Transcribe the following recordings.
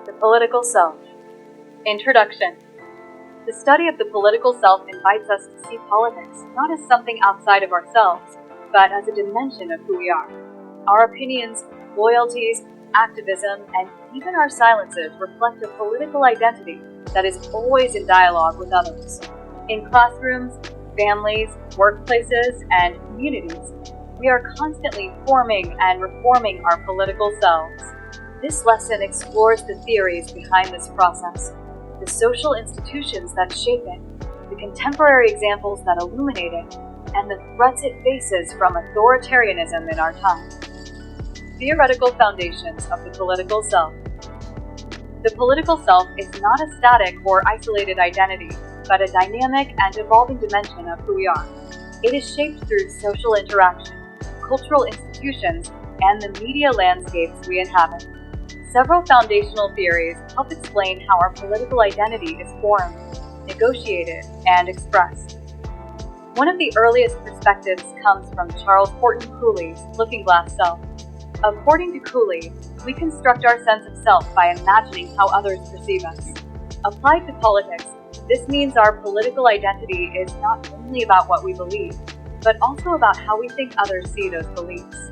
The political self. Introduction. The study of the political self invites us to see politics not as something outside of ourselves, but as a dimension of who we are. Our opinions, loyalties, activism, and even our silences reflect a political identity that is always in dialogue with others. In classrooms, families, workplaces, and communities, we are constantly forming and reforming our political selves. This lesson explores the theories behind this process, the social institutions that shape it, the contemporary examples that illuminate it, and the threats it faces from authoritarianism in our time. Theoretical foundations of the political self. The political self is not a static or isolated identity, but a dynamic and evolving dimension of who we are. It is shaped through social interaction, cultural institutions, and the media landscapes we inhabit. Several foundational theories help explain how our political identity is formed, negotiated, and expressed. One of the earliest perspectives comes from Charles Horton Cooley's Looking Glass Self. According to Cooley, we construct our sense of self by imagining how others perceive us. Applied to politics, this means our political identity is not only about what we believe, but also about how we think others see those beliefs.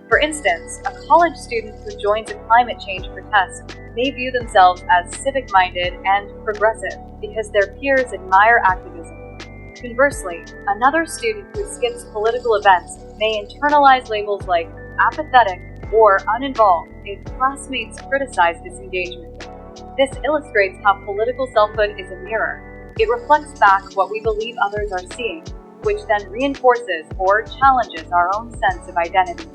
For instance, a college student who joins a climate change protest may view themselves as civic-minded and progressive because their peers admire activism. Conversely, another student who skips political events may internalize labels like apathetic or uninvolved if classmates criticize disengagement. This illustrates how political selfhood is a mirror. It reflects back what we believe others are seeing, which then reinforces or challenges our own sense of identity.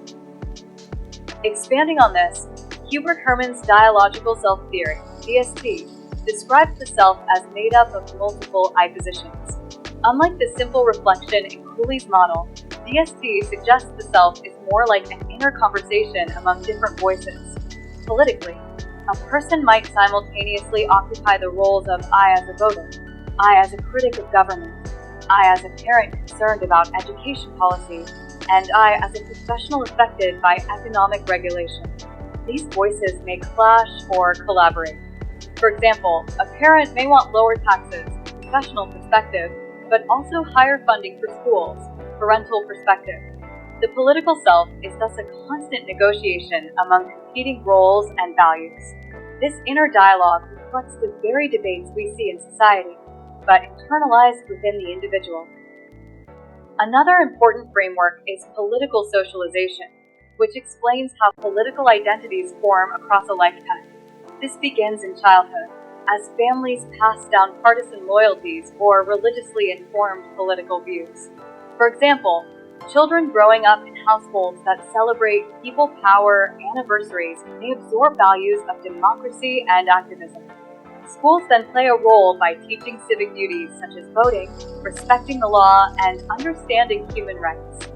Expanding on this, Hubert Herman's dialogical self-theory, DST, describes the self as made up of multiple I positions. Unlike the simple reflection in Cooley's model, DST suggests the self is more like an inner conversation among different voices. Politically, a person might simultaneously occupy the roles of I as a voter, I as a critic of government, I as a parent concerned about education policy, and I as a professional affected by economic regulation. These voices may clash or collaborate. For example, a parent may want lower taxes, professional perspective, but also higher funding for schools, parental perspective. The political self is thus a constant negotiation among competing roles and values. This inner dialogue reflects the very debates we see in society, but internalized within the individual. Another important framework is political socialization, which explains how political identities form across a lifetime. This begins in childhood, as families pass down partisan loyalties or religiously informed political views. For example, children growing up in households that celebrate people power anniversaries may absorb values of democracy and activism. Schools then play a role by teaching civic duties such as voting, respecting the law, and understanding human rights.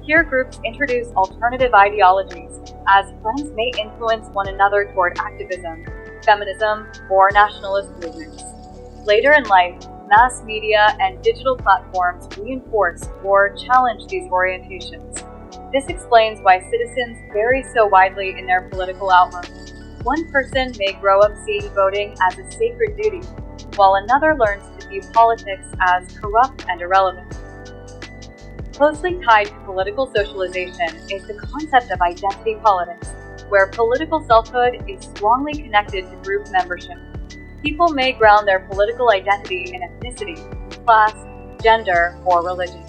Peer groups introduce alternative ideologies, as friends may influence one another toward activism, feminism, or nationalist movements. Later in life, mass media and digital platforms reinforce or challenge these orientations. This explains why citizens vary so widely in their political outlook. One person may grow up seeing voting as a sacred duty, while another learns to view politics as corrupt and irrelevant. Closely tied to political socialization is the concept of identity politics, where political selfhood is strongly connected to group membership. People may ground their political identity in ethnicity, class, gender, or religion.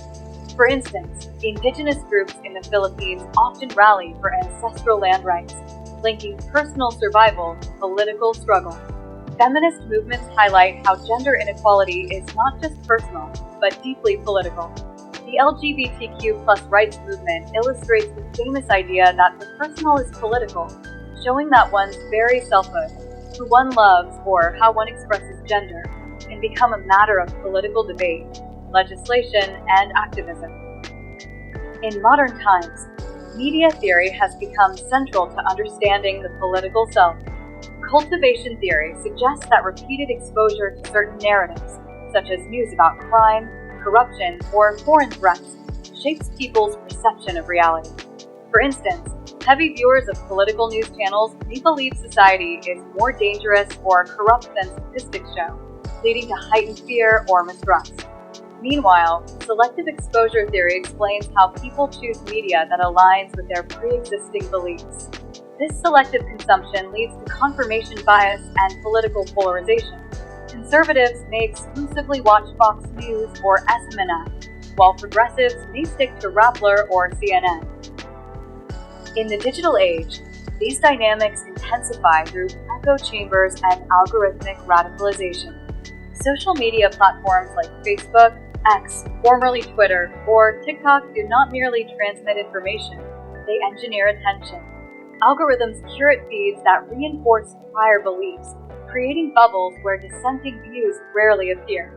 For instance, indigenous groups in the Philippines often rally for ancestral land rights, linking personal survival to political struggle. Feminist movements highlight how gender inequality is not just personal, but deeply political. The LGBTQ+ rights movement illustrates the famous idea that the personal is political, showing that one's very selfhood, who one loves, or how one expresses gender, can become a matter of political debate, legislation, and activism. In modern times, media theory has become central to understanding the political self. Cultivation theory suggests that repeated exposure to certain narratives, such as news about crime, corruption, or foreign threats, shapes people's perception of reality. For instance, heavy viewers of political news channels may believe society is more dangerous or corrupt than statistics show, leading to heightened fear or mistrust. Meanwhile, selective exposure theory explains how people choose media that aligns with their pre-existing beliefs. This selective consumption leads to confirmation bias and political polarization. Conservatives may exclusively watch Fox News or SMNF, while progressives may stick to Rappler or CNN. In the digital age, these dynamics intensify through echo chambers and algorithmic radicalization. Social media platforms like Facebook, X, formerly Twitter, or TikTok do not merely transmit information, they engineer attention. Algorithms curate feeds that reinforce prior beliefs, creating bubbles where dissenting views rarely appear.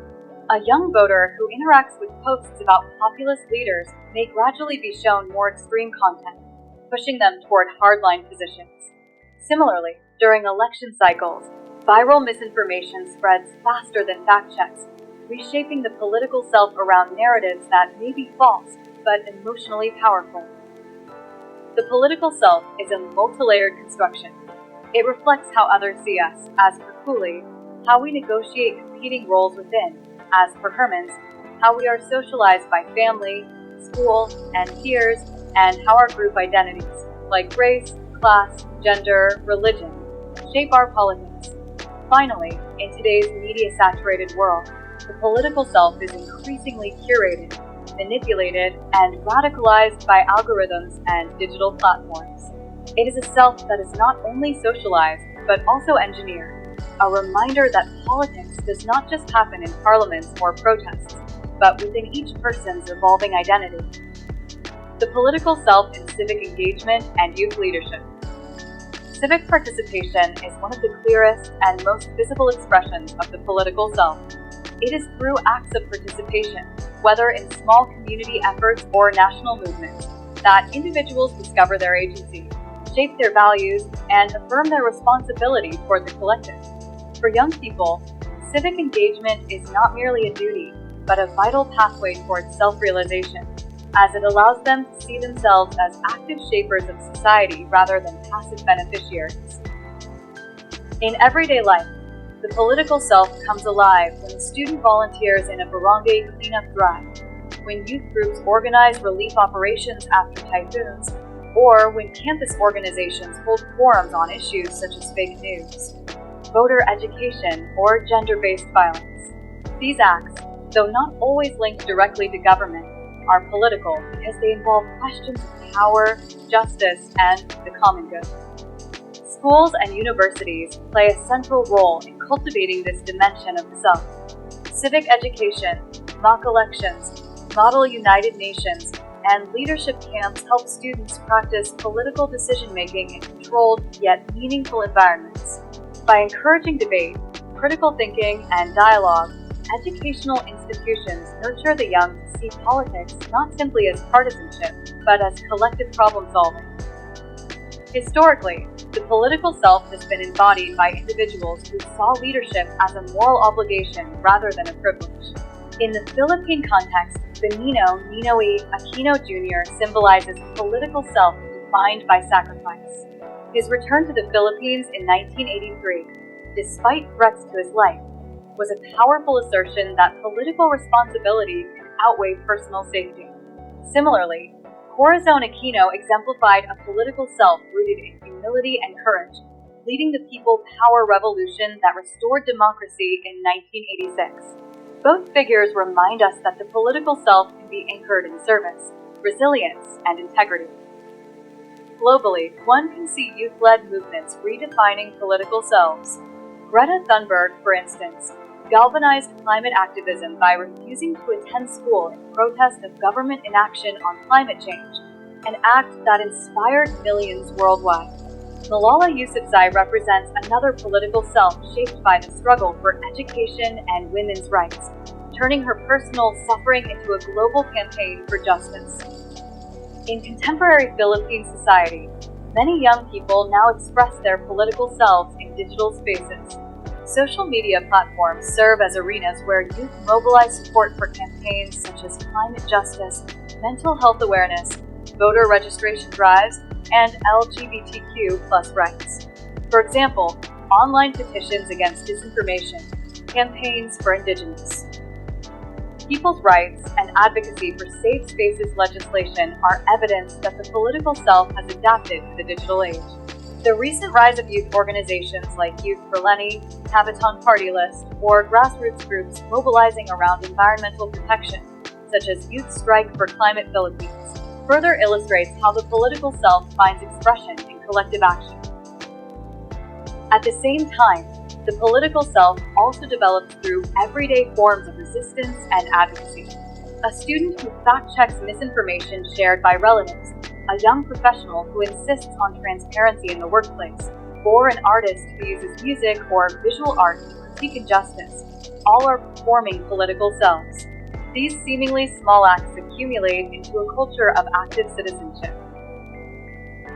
A young voter who interacts with posts about populist leaders may gradually be shown more extreme content, pushing them toward hardline positions. Similarly, during election cycles, viral misinformation spreads faster than fact checks, reshaping the political self around narratives that may be false but emotionally powerful. The political self is a multi-layered construction. It reflects how others see us, as per Cooley, how we negotiate competing roles within, as per Hermans, how we are socialized by family, school, and peers, and how our group identities, like race, class, gender, religion, shape our politics. Finally, in today's media-saturated world, the political self is increasingly curated, manipulated, and radicalized by algorithms and digital platforms. It is a self that is not only socialized, but also engineered, a reminder that politics does not just happen in parliaments or protests, but within each person's evolving identity. The political self in civic engagement and youth leadership. Civic participation is one of the clearest and most visible expressions of the political self. It is through acts of participation, whether in small community efforts or national movements, that individuals discover their agency, shape their values, and affirm their responsibility toward the collective. For young people, civic engagement is not merely a duty, but a vital pathway towards self-realization, as it allows them to see themselves as active shapers of society rather than passive beneficiaries. In everyday life, the political self comes alive when a student volunteers in a barangay cleanup drive, when youth groups organize relief operations after typhoons, or when campus organizations hold forums on issues such as fake news, voter education, or gender-based violence. These acts, though not always linked directly to government, are political because they involve questions of power, justice, and the common good. Schools and universities play a central role in cultivating this dimension of the self. Civic education, mock elections, model United Nations, and leadership camps help students practice political decision-making in controlled yet meaningful environments. By encouraging debate, critical thinking, and dialogue, educational institutions nurture the young to see politics not simply as partisanship, but as collective problem-solving. Historically, the political self has been embodied by individuals who saw leadership as a moral obligation rather than a privilege. In the Philippine context, Benigno Ninoy Aquino Jr. symbolizes political self defined by sacrifice. His return to the Philippines in 1983, despite threats to his life, was a powerful assertion that political responsibility can outweigh personal safety. Similarly, Corazon Aquino exemplified a political self rooted in humility and courage, leading the People Power Revolution that restored democracy in 1986. Both figures remind us that the political self can be anchored in service, resilience, and integrity. Globally, one can see youth-led movements redefining political selves. Greta Thunberg, for instance, galvanized climate activism by refusing to attend school in protest of government inaction on climate change, an act that inspired millions worldwide. Malala Yousafzai represents another political self shaped by the struggle for education and women's rights, turning her personal suffering into a global campaign for justice. In contemporary Philippine society, many young people now express their political selves in digital spaces. Social media platforms serve as arenas where youth mobilize support for campaigns such as climate justice, mental health awareness, voter registration drives, and LGBTQ+ rights. For example, online petitions against disinformation, campaigns for Indigenous people's rights, and advocacy for safe spaces legislation are evidence that the political self has adapted to the digital age. The recent rise of youth organizations like Youth for Lenny, Tabaton Party List, or grassroots groups mobilizing around environmental protection, such as Youth Strike for Climate Philippines, further illustrates how the political self finds expression in collective action. At the same time, the political self also develops through everyday forms of resistance and advocacy. A student who fact-checks misinformation shared by relatives, a young professional who insists on transparency in the workplace, or an artist who uses music or visual art to critique injustice, all are performing political selves. These seemingly small acts accumulate into a culture of active citizenship.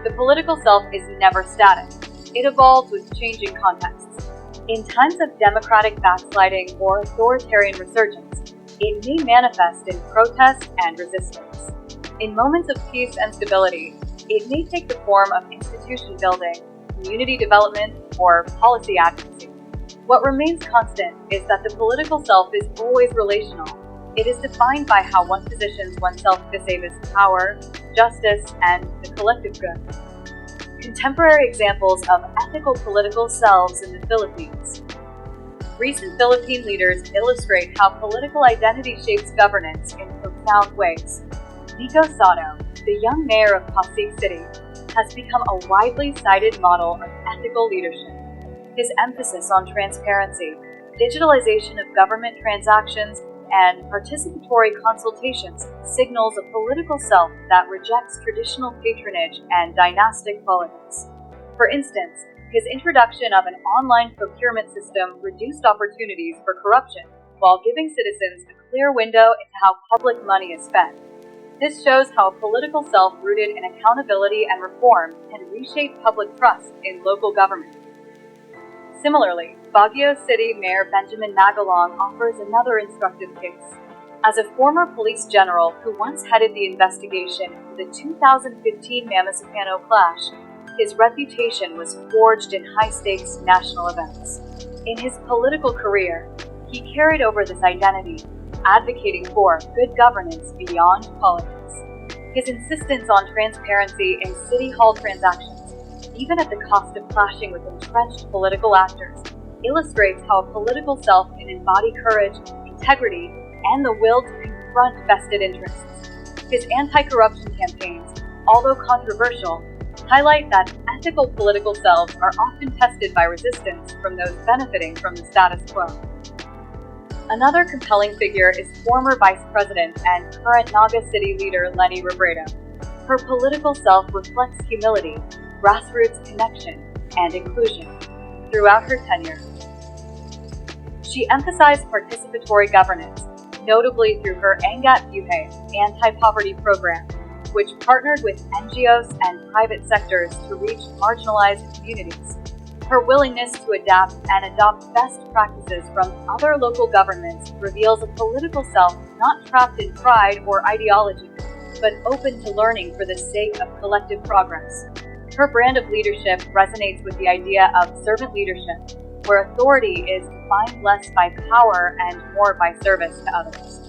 The political self is never static. It evolves with changing contexts. In times of democratic backsliding or authoritarian resurgence, it may manifest in protest and resistance. In moments of peace and stability, it may take the form of institution building, community development, or policy advocacy. What remains constant is that the political self is always relational. It is defined by how one positions oneself to save its power, justice, and the collective good. Contemporary examples of ethical political selves in the Philippines. Recent Philippine leaders illustrate how political identity shapes governance in profound ways. Nico Soto, the young mayor of Pasig City, has become a widely cited model of ethical leadership. His emphasis on transparency, digitalization of government transactions, and participatory consultations signals a political self that rejects traditional patronage and dynastic politics. For instance, his introduction of an online procurement system reduced opportunities for corruption while giving citizens a clear window into how public money is spent. This shows how a political self rooted in accountability and reform can reshape public trust in local government. Similarly, Baguio City Mayor Benjamin Magalong offers another instructive case. As a former police general who once headed the investigation into the 2015 Mamasapano clash, his reputation was forged in high-stakes national events. In his political career, he carried over this identity, advocating for good governance beyond politics. His insistence on transparency in city hall transactions, even at the cost of clashing with entrenched political actors, illustrates how a political self can embody courage, integrity, and the will to confront vested interests. His anti-corruption campaigns, although controversial, highlight that ethical political selves are often tested by resistance from those benefiting from the status quo. Another compelling figure is former Vice President and current Naga City leader Lenny Robredo. Her political self reflects humility, grassroots connection, and inclusion throughout her tenure. She emphasized participatory governance, notably through her Angat Buhay anti-poverty program, which partnered with NGOs and private sectors to reach marginalized communities. Her willingness to adapt and adopt best practices from other local governments reveals a political self not trapped in pride or ideology, but open to learning for the sake of collective progress. Her brand of leadership resonates with the idea of servant leadership, where authority is defined less by power and more by service to others.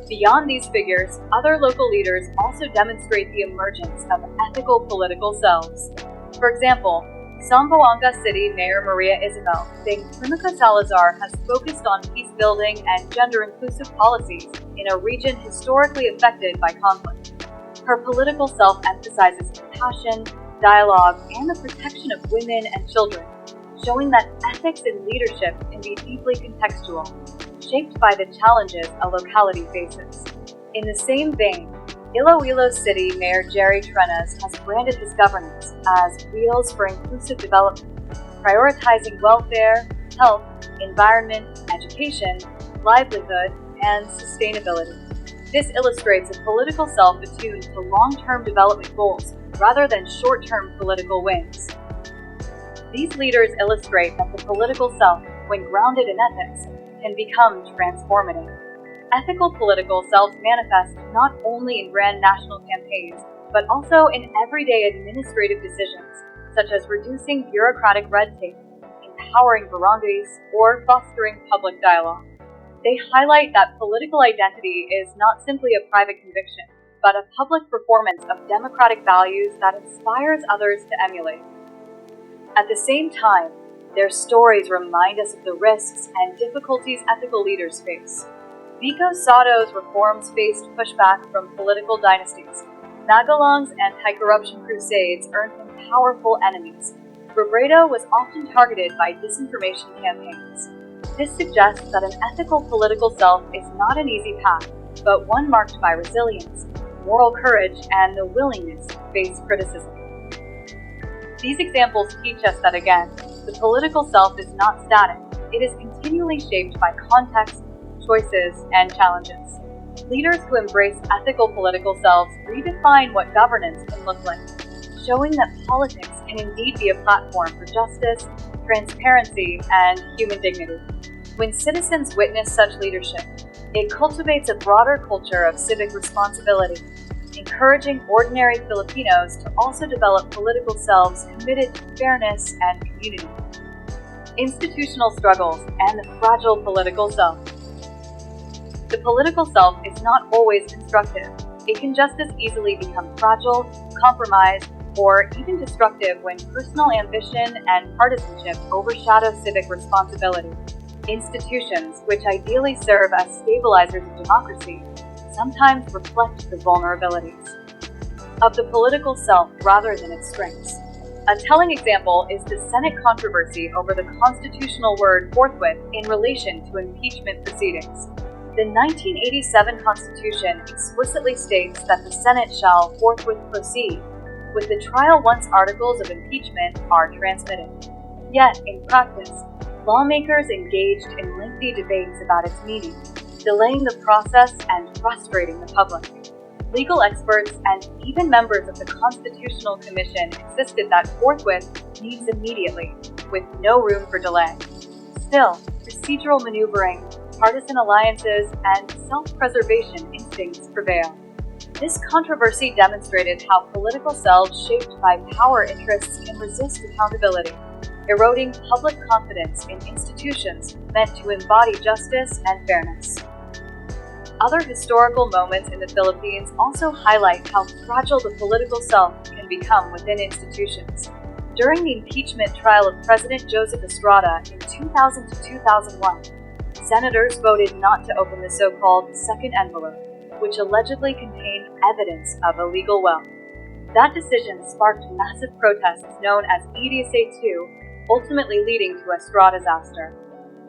Beyond these figures, other local leaders also demonstrate the emergence of ethical political selves. For example, Zamboanga City Mayor Maria Isabel Primica Salazar has focused on peace building and gender-inclusive policies in a region historically affected by conflict. Her political self emphasizes compassion, dialogue, and the protection of women and children, showing that ethics in leadership can be deeply contextual, shaped by the challenges a locality faces. In the same vein, Iloilo City Mayor Jerry Trenas has branded his governance as Wheels for Inclusive Development, prioritizing welfare, health, environment, education, livelihood, and sustainability. This illustrates a political self attuned to long-term development goals rather than short-term political wins. These leaders illustrate that the political self, when grounded in ethics, can become transformative. Ethical political selves manifest not only in grand national campaigns, but also in everyday administrative decisions, such as reducing bureaucratic red tape, empowering barangays, or fostering public dialogue. They highlight that political identity is not simply a private conviction, but a public performance of democratic values that inspires others to emulate. At the same time, their stories remind us of the risks and difficulties ethical leaders face. Vico Sato's reforms faced pushback from political dynasties. Magalong's anti-corruption crusades earned him powerful enemies. Robredo was often targeted by disinformation campaigns. This suggests that an ethical political self is not an easy path, but one marked by resilience, moral courage, and the willingness to face criticism. These examples teach us that, again, the political self is not static. It is continually shaped by context, choices, and challenges. Leaders who embrace ethical political selves redefine what governance can look like, showing that politics can indeed be a platform for justice, transparency, and human dignity. When citizens witness such leadership, it cultivates a broader culture of civic responsibility, encouraging ordinary Filipinos to also develop political selves committed to fairness and community. Institutional struggles and the fragile political self. The political self is not always constructive. It can just as easily become fragile, compromised, or even destructive when personal ambition and partisanship overshadow civic responsibility. Institutions, which ideally serve as stabilizers of democracy, sometimes reflect the vulnerabilities of the political self rather than its strengths. A telling example is the Senate controversy over the constitutional word forthwith in relation to impeachment proceedings. The 1987 Constitution explicitly states that the Senate shall forthwith proceed with the trial once articles of impeachment are transmitted. Yet, in practice, lawmakers engaged in lengthy debates about its meaning, delaying the process and frustrating the public. Legal experts and even members of the Constitutional Commission insisted that forthwith means immediately, with no room for delay. Still, procedural maneuvering, partisan alliances, and self-preservation instincts prevail. This controversy demonstrated how political selves shaped by power interests can resist accountability, eroding public confidence in institutions meant to embody justice and fairness. Other historical moments in the Philippines also highlight how fragile the political self can become within institutions. During the impeachment trial of President Joseph Estrada in 2000 to 2001, senators voted not to open the so-called second envelope, which allegedly contained evidence of illegal wealth. That decision sparked massive protests known as EDSA 2, ultimately leading to Estrada's ouster.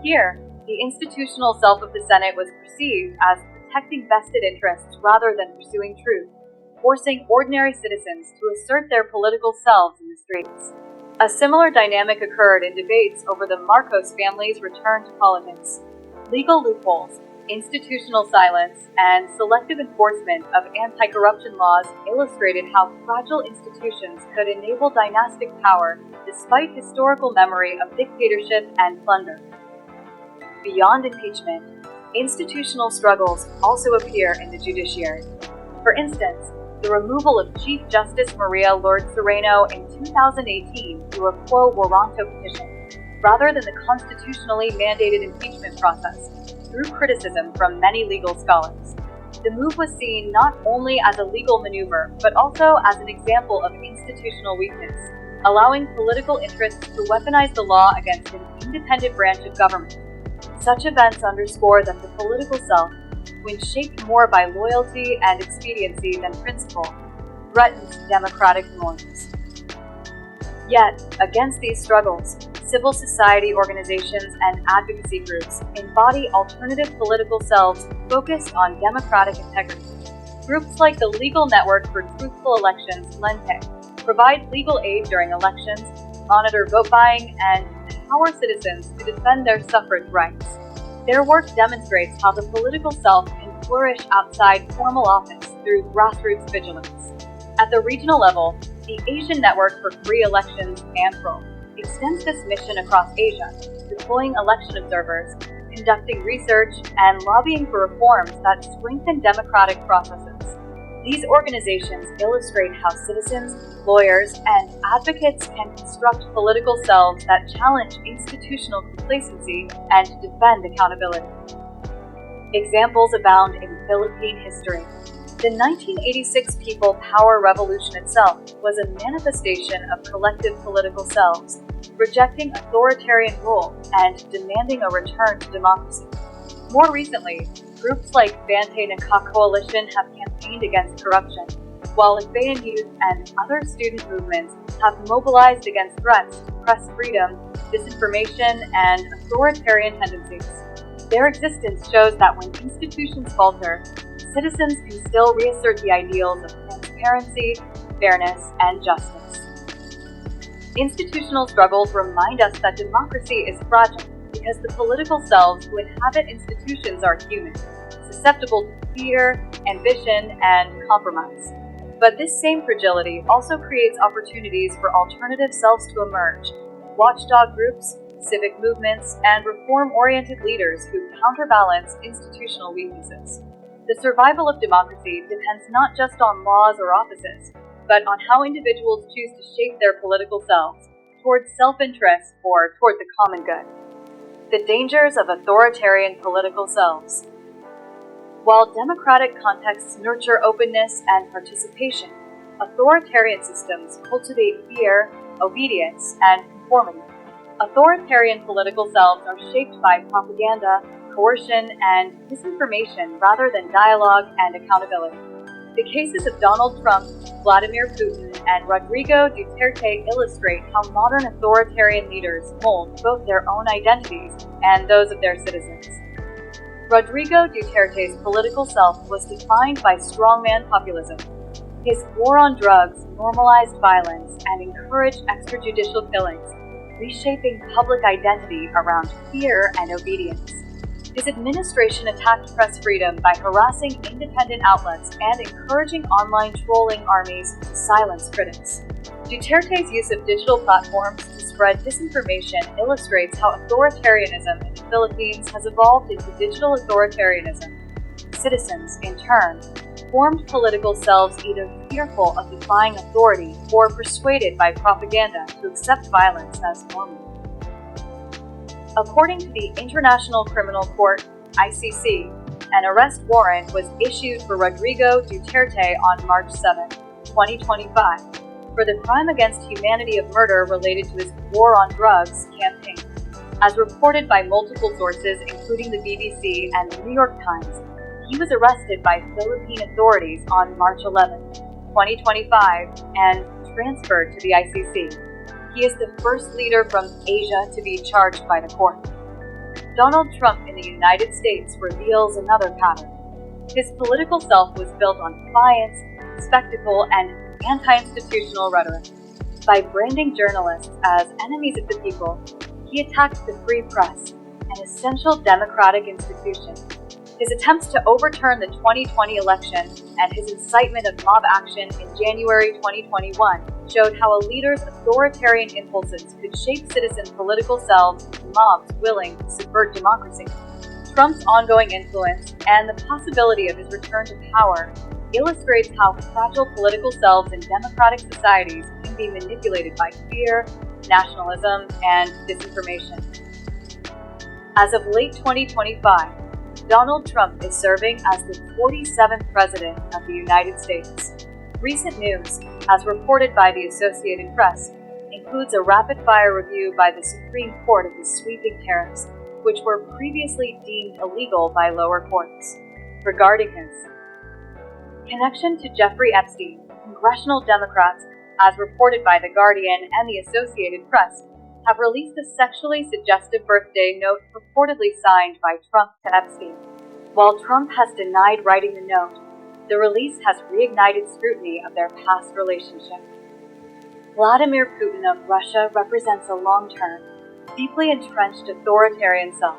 Here, the institutional self of the Senate was perceived as protecting vested interests rather than pursuing truth, forcing ordinary citizens to assert their political selves in the streets. A similar dynamic occurred in debates over the Marcos family's return to politics. Legal loopholes, institutional silence, and selective enforcement of anti-corruption laws illustrated how fragile institutions could enable dynastic power despite historical memory of dictatorship and plunder. Beyond impeachment, institutional struggles also appear in the judiciary. For instance, the removal of Chief Justice Maria Lourdes Sereno in 2018 through a quo warranto petition, rather than the constitutionally mandated impeachment process, drew criticism from many legal scholars. The move was seen not only as a legal maneuver, but also as an example of institutional weakness, allowing political interests to weaponize the law against an independent branch of government. Such events underscore that the political self, when shaped more by loyalty and expediency than principle, threatens democratic norms. Yet, against these struggles, civil society organizations and advocacy groups embody alternative political selves focused on democratic integrity. Groups like the Legal Network for Truthful Elections, LENTE, provide legal aid during elections, monitor vote buying, and empower citizens to defend their suffrage rights. Their work demonstrates how the political self can flourish outside formal office through grassroots vigilance. At the regional level, the Asian Network for Free Elections, ANFREL, extends this mission across Asia, deploying election observers, conducting research, and lobbying for reforms that strengthen democratic processes. These organizations illustrate how citizens, lawyers, and advocates can construct political selves that challenge institutional complacency and defend accountability. Examples abound in Philippine history. The 1986 People Power Revolution itself was a manifestation of collective political selves, rejecting authoritarian rule and demanding a return to democracy. More recently, groups like Bantay Naka Coalition have campaigned against corruption, while Agbayan Youth and other student movements have mobilized against threats to press freedom, disinformation, and authoritarian tendencies. Their existence shows that when institutions falter, citizens can still reassert the ideals of transparency, fairness, and justice. Institutional struggles remind us that democracy is fragile because the political selves who inhabit institutions are human, susceptible to fear, ambition, and compromise. But this same fragility also creates opportunities for alternative selves to emerge: watchdog groups, civic movements, and reform-oriented leaders who counterbalance institutional weaknesses. The survival of democracy depends not just on laws or offices, but on how individuals choose to shape their political selves towards self-interest or toward the common good. The dangers of authoritarian political selves. While democratic contexts nurture openness and participation, authoritarian systems cultivate fear, obedience, and conformity. Authoritarian political selves are shaped by propaganda, coercion, and disinformation rather than dialogue and accountability. The cases of Donald Trump, Vladimir Putin, and Rodrigo Duterte illustrate how modern authoritarian leaders mold both their own identities and those of their citizens. Rodrigo Duterte's political self was defined by strongman populism. His war on drugs normalized violence and encouraged extrajudicial killings, reshaping public identity around fear and obedience. His administration attacked press freedom by harassing independent outlets and encouraging online trolling armies to silence critics. Duterte's use of digital platforms to spread disinformation illustrates how authoritarianism in the Philippines has evolved into digital authoritarianism. Citizens, in turn, formed political selves either fearful of defying authority or persuaded by propaganda to accept violence as normal. According to the International Criminal Court, ICC, an arrest warrant was issued for Rodrigo Duterte on March 7, 2025, for the crime against humanity of murder related to his war on drugs campaign. As reported by multiple sources, including the BBC and the New York Times, he was arrested by Philippine authorities on March 11, 2025, and transferred to the ICC. He is the first leader from Asia to be charged by the court. Donald Trump in the United States reveals another pattern. His political self was built on defiance, spectacle, and anti-institutional rhetoric. By branding journalists as enemies of the people, he attacked the free press, an essential democratic institution. His attempts to overturn the 2020 election and his incitement of mob action in January 2021 showed how a leader's authoritarian impulses could shape citizen political selves into mobs willing to subvert democracy. Trump's ongoing influence and the possibility of his return to power illustrates how fragile political selves in democratic societies can be manipulated by fear, nationalism, and disinformation. As of late 2025, Donald Trump is serving as the 47th President of the United States. Recent news, as reported by the Associated Press, includes a rapid-fire review by the Supreme Court of the sweeping tariffs, which were previously deemed illegal by lower courts. Regarding his connection to Jeffrey Epstein, congressional Democrats, as reported by The Guardian and the Associated Press, have released a sexually suggestive birthday note purportedly signed by Trump to Epstein. While Trump has denied writing the note, the release has reignited scrutiny of their past relationship. Vladimir Putin of Russia represents a long-term, deeply entrenched authoritarian self.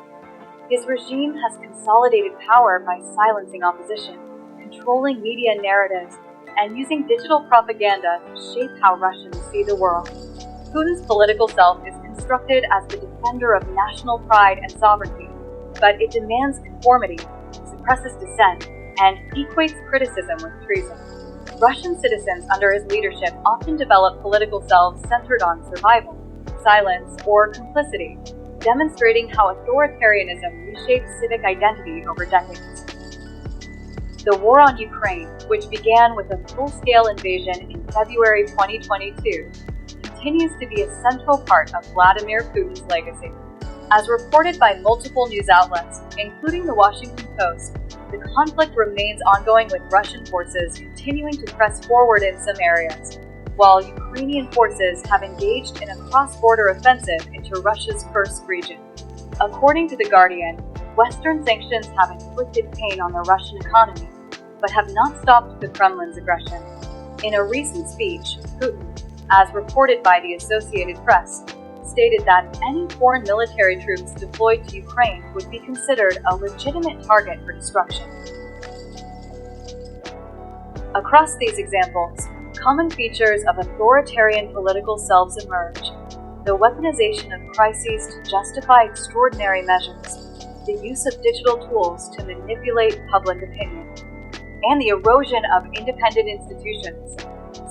His regime has consolidated power by silencing opposition, controlling media narratives, and using digital propaganda to shape how Russians see the world. Putin's political self is constructed as the defender of national pride and sovereignty, but it demands conformity, suppresses dissent, and equates criticism with treason. Russian citizens under his leadership often develop political selves centered on survival, silence, or complicity, demonstrating how authoritarianism reshapes civic identity over decades. The war on Ukraine, which began with a full-scale invasion in February 2022, continues to be a central part of Vladimir Putin's legacy. As reported by multiple news outlets, including the Washington Post, the conflict remains ongoing with Russian forces continuing to press forward in some areas, while Ukrainian forces have engaged in a cross-border offensive into Russia's Kursk region. According to The Guardian, Western sanctions have inflicted pain on the Russian economy, but have not stopped the Kremlin's aggression. In a recent speech, Putin, as reported by the Associated Press, stated that any foreign military troops deployed to Ukraine would be considered a legitimate target for destruction. Across these examples, common features of authoritarian political selves emerge: the weaponization of crises to justify extraordinary measures, the use of digital tools to manipulate public opinion, and the erosion of independent institutions.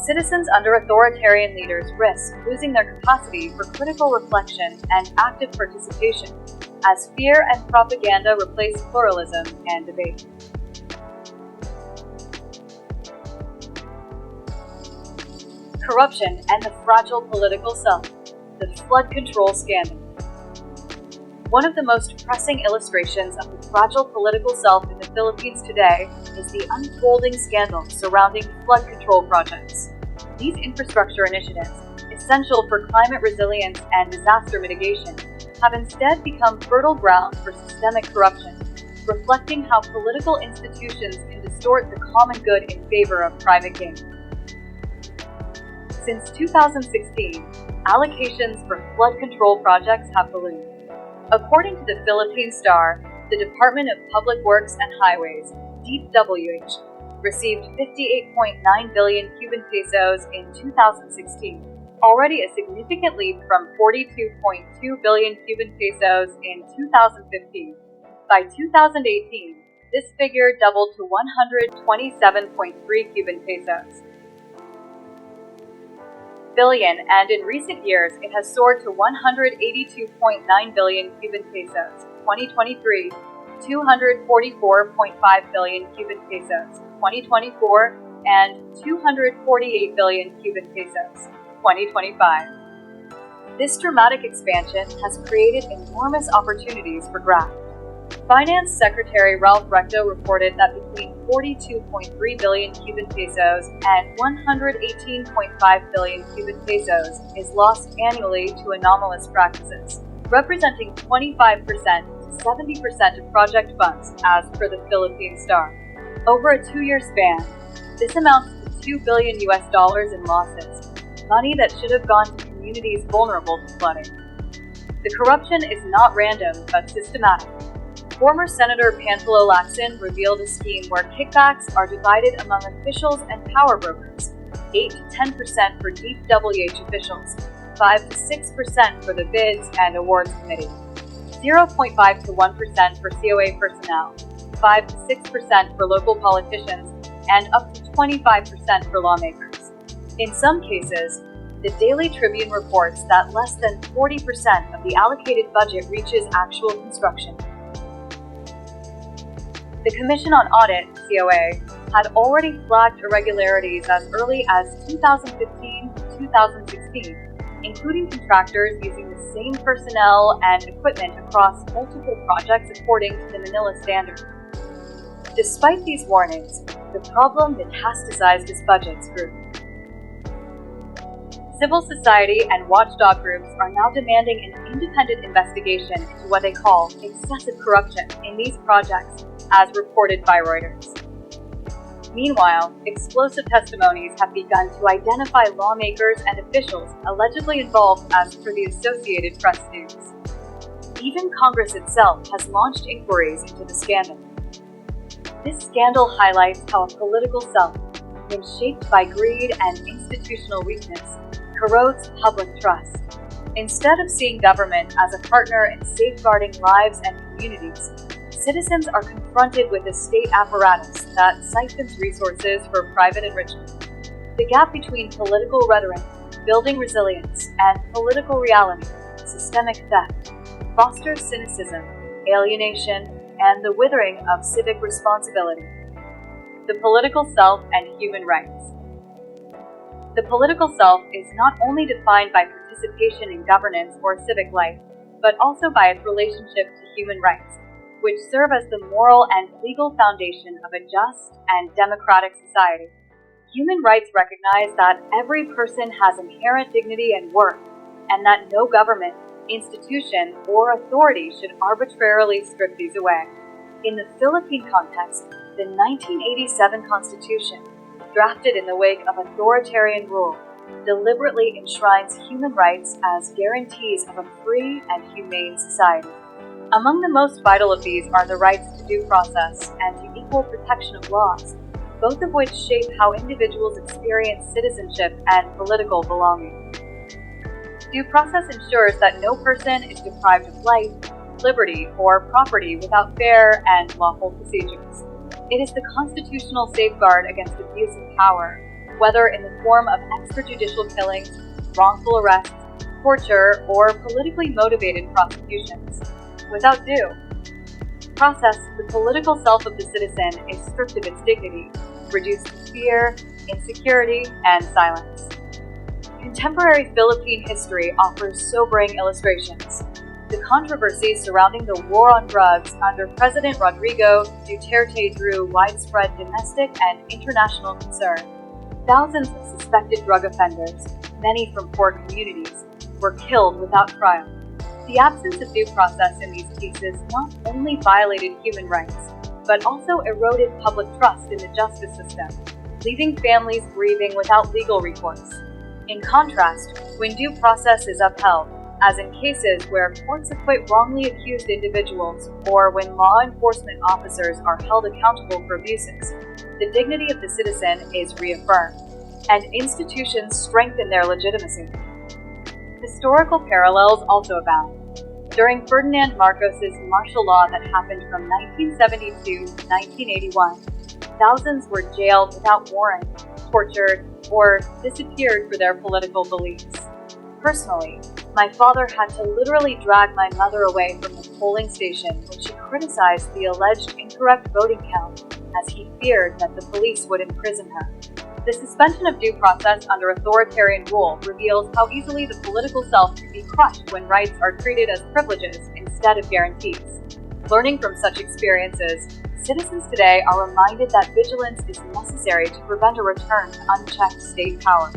Citizens under authoritarian leaders risk losing their capacity for critical reflection and active participation, as fear and propaganda replace pluralism and debate. Corruption and the fragile political self, the flood control scandal. One of the most pressing illustrations of the fragile political self in the Philippines today is the unfolding scandal surrounding flood control projects. These infrastructure initiatives, essential for climate resilience and disaster mitigation, have instead become fertile ground for systemic corruption, reflecting how political institutions can distort the common good in favor of private gain. Since 2016, allocations for flood control projects have ballooned. According to the Philippine Star, the Department of Public Works and Highways, DPWH, received 58.9 billion Cuban pesos in 2016, already a significant leap from 42.2 billion Cuban pesos in 2015. By 2018, this figure doubled to 127.3 Cuban pesos. Billion, and in recent years it has soared to 182.9 billion Cuban pesos, 2023, 244.5 billion Cuban pesos, 2024, and 248 billion Cuban pesos, 2025. This dramatic expansion has created enormous opportunities for graft. Finance Secretary Ralph Recto reported that between 42.3 billion Cuban pesos and 118.5 billion Cuban pesos is lost annually to anomalous practices, representing 25% to 70% of project funds, as per the Philippine Star. Over a 2-year span, this amounts to $2 billion in losses, money that should have gone to communities vulnerable to flooding. The corruption is not random, but systematic. Former Senator Panfilo Lacson revealed a scheme where kickbacks are divided among officials and power brokers: 8 to 10% for DPWH officials, 5 to 6% for the bids and awards committee, 0.5 to 1% for COA personnel, 5 to 6% for local politicians, and up to 25% for lawmakers. In some cases, the Daily Tribune reports that less than 40% of the allocated budget reaches actual construction. The Commission on Audit, COA, had already flagged irregularities as early as 2015 to 2016, including contractors using the same personnel and equipment across multiple projects according to the Manila Standard. Despite these warnings, the problem metastasized as budgets grew. Civil society and watchdog groups are now demanding an independent investigation into what they call excessive corruption in these projects, as reported by Reuters. Meanwhile, explosive testimonies have begun to identify lawmakers and officials allegedly involved, as per the Associated Press news. Even Congress itself has launched inquiries into the scandal. This scandal highlights how a political self, when shaped by greed and institutional weakness, corrodes public trust. Instead of seeing government as a partner in safeguarding lives and communities, citizens are confronted with a state apparatus that siphons resources for private enrichment. The gap between political rhetoric, building resilience, and political reality, systemic theft, fosters cynicism, alienation, and the withering of civic responsibility. The political self and human rights. The political self is not only defined by participation in governance or civic life, but also by its relationship to human rights, which serve as the moral and legal foundation of a just and democratic society. Human rights recognize that every person has inherent dignity and worth, and that no government, institution, or authority should arbitrarily strip these away. In the Philippine context, the 1987 Constitution, drafted in the wake of authoritarian rule, deliberately enshrines human rights as guarantees of a free and humane society. Among the most vital of these are the rights to due process and to equal protection of laws, both of which shape how individuals experience citizenship and political belonging. Due process ensures that no person is deprived of life, liberty, or property without fair and lawful procedures. It is the constitutional safeguard against abuse of power, whether in the form of extrajudicial killings, wrongful arrests, torture, or politically motivated prosecutions. Without due process, the political self of the citizen is stripped of its dignity, reduced to fear, insecurity, and silence. Contemporary Philippine history offers sobering illustrations. The controversies surrounding the war on drugs under President Rodrigo Duterte drew widespread domestic and international concern. Thousands of suspected drug offenders, many from poor communities, were killed without trial. The absence of due process in these cases not only violated human rights, but also eroded public trust in the justice system, leaving families grieving without legal recourse. In contrast, when due process is upheld, as in cases where courts acquit wrongly accused individuals or when law enforcement officers are held accountable for abuses, the dignity of the citizen is reaffirmed, and institutions strengthen their legitimacy. Historical parallels also abound. During Ferdinand Marcos's martial law that happened from 1972 to 1981, thousands were jailed without warrant, tortured, or disappeared for their political beliefs. Personally, my father had to literally drag my mother away from the polling station when she criticized the alleged incorrect voting count, as he feared that the police would imprison her. The suspension of due process under authoritarian rule reveals how easily the political self can be crushed when rights are treated as privileges instead of guarantees. Learning from such experiences, citizens today are reminded that vigilance is necessary to prevent a return to unchecked state power.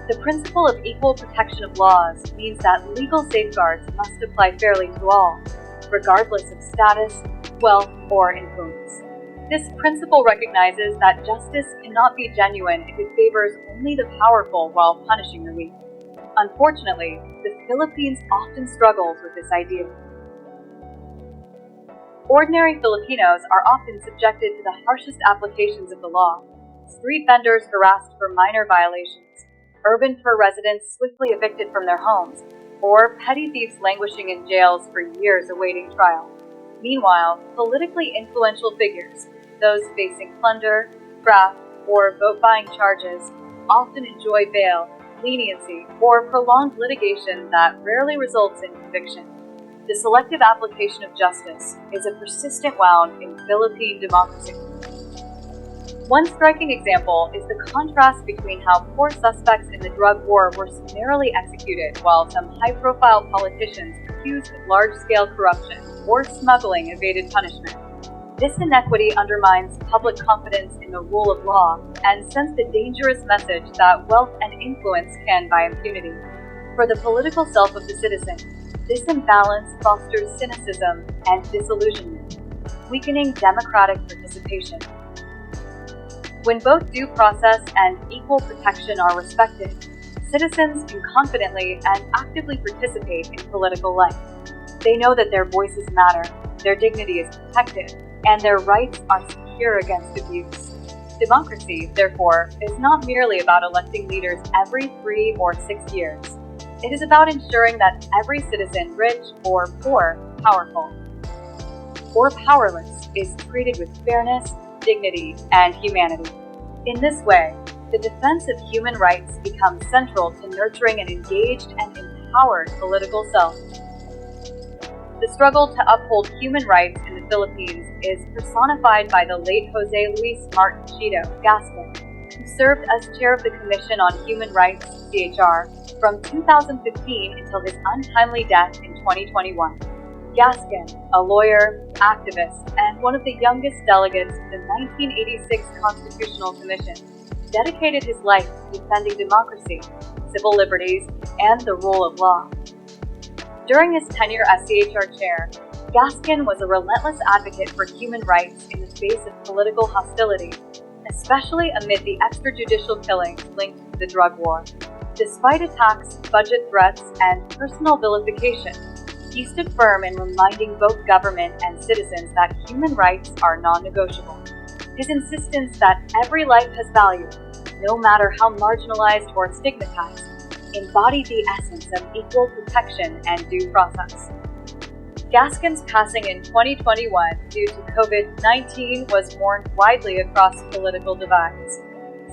The principle of equal protection of laws means that legal safeguards must apply fairly to all, regardless of status, wealth, or influence. This principle recognizes that justice cannot be genuine if it favors only the powerful while punishing the weak. Unfortunately, the Philippines often struggles with this idea. Ordinary Filipinos are often subjected to the harshest applications of the law. Street vendors harassed for minor violations, urban poor residents swiftly evicted from their homes, or petty thieves languishing in jails for years awaiting trial. Meanwhile, politically influential figures, those facing plunder, graft, or vote-buying charges, often enjoy bail, leniency, or prolonged litigation that rarely results in conviction. The selective application of justice is a persistent wound in Philippine democracy. One striking example is the contrast between how poor suspects in the drug war were summarily executed while some high-profile politicians accused of large-scale corruption or smuggling evaded punishment. This inequity undermines public confidence in the rule of law and sends the dangerous message that wealth and influence can buy impunity. For the political self of the citizen, this imbalance fosters cynicism and disillusionment, weakening democratic participation. When both due process and equal protection are respected, citizens can confidently and actively participate in political life. They know that their voices matter, their dignity is protected, and their rights are secure against abuse. Democracy, therefore, is not merely about electing leaders every 3 or 6 years. It is about ensuring that every citizen, rich or poor, powerful or powerless, is treated with fairness, dignity, and humanity. In this way, the defense of human rights becomes central to nurturing an engaged and empowered political self. The struggle to uphold human rights in the Philippines is personified by the late Jose Luis Martin Chito Gascon, who served as chair of the Commission on Human Rights, CHR, from 2015 until his untimely death in 2021. Gascon, a lawyer, activist, and one of the youngest delegates to the 1986 Constitutional Commission, dedicated his life to defending democracy, civil liberties, and the rule of law. During his tenure as CHR chair, Gascon was a relentless advocate for human rights in the face of political hostility, especially amid the extrajudicial killings linked to the drug war. Despite attacks, budget threats, and personal vilification, he stood firm in reminding both government and citizens that human rights are non-negotiable. His insistence that every life has value, no matter how marginalized or stigmatized, embodied the essence of equal protection and due process. Gascon's passing in 2021 due to COVID-19 was mourned widely across political divides.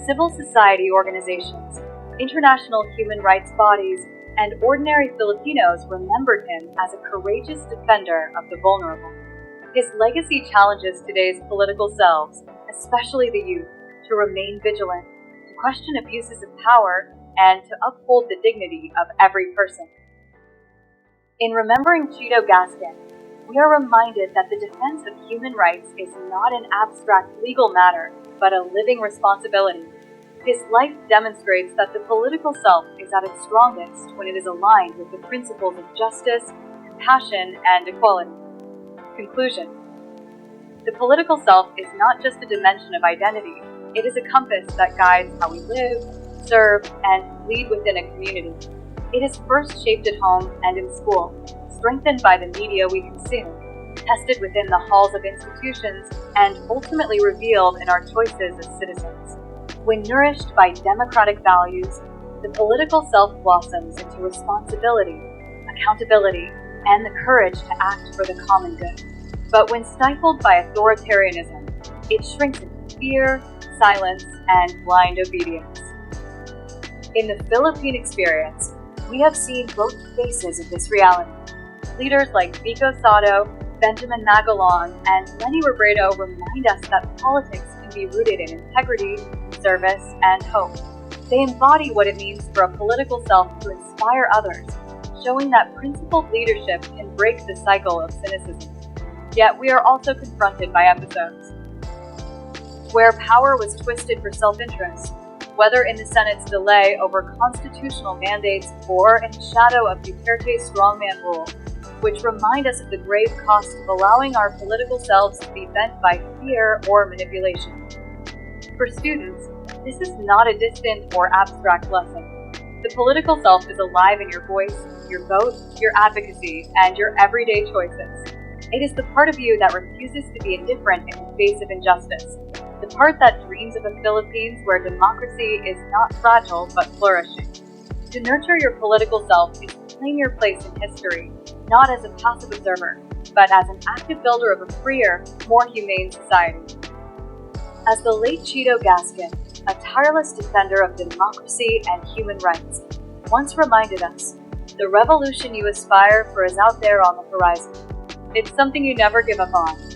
Civil society organizations, international human rights bodies, and ordinary Filipinos remembered him as a courageous defender of the vulnerable. His legacy challenges today's political selves, especially the youth, to remain vigilant, to question abuses of power, and to uphold the dignity of every person. In remembering Chito Gascon, we are reminded that the defense of human rights is not an abstract legal matter, but a living responsibility. His life demonstrates that the political self is at its strongest when it is aligned with the principles of justice, compassion, and equality. Conclusion: the political self is not just a dimension of identity, it is a compass that guides how we live, serve, and lead within a community. It is first shaped at home and in school, strengthened by the media we consume, tested within the halls of institutions, and ultimately revealed in our choices as citizens. When nourished by democratic values, the political self blossoms into responsibility, accountability, and the courage to act for the common good. But when stifled by authoritarianism, it shrinks into fear, silence, and blind obedience. In the Philippine experience, we have seen both faces of this reality. Leaders like Vico Sotto, Benjamin Magalon, and Lenny Robredo remind us that politics can be rooted in integrity, service, and hope. They embody what it means for a political self to inspire others, showing that principled leadership can break the cycle of cynicism. Yet we are also confronted by episodes where power was twisted for self-interest, whether in the Senate's delay over constitutional mandates or in the shadow of Duterte's strongman rule, which remind us of the grave cost of allowing our political selves to be bent by fear or manipulation. For students, this is not a distant or abstract lesson. The political self is alive in your voice, your vote, your advocacy, and your everyday choices. It is the part of you that refuses to be indifferent in the face of injustice, the part that dreams of a Philippines where democracy is not fragile but flourishing. To nurture your political self is to claim your place in history, not as a passive observer, but as an active builder of a freer, more humane society. As the late Chito Gascon, a tireless defender of democracy and human rights, once reminded us, the revolution you aspire for is out there on the horizon. It's something you never give up on.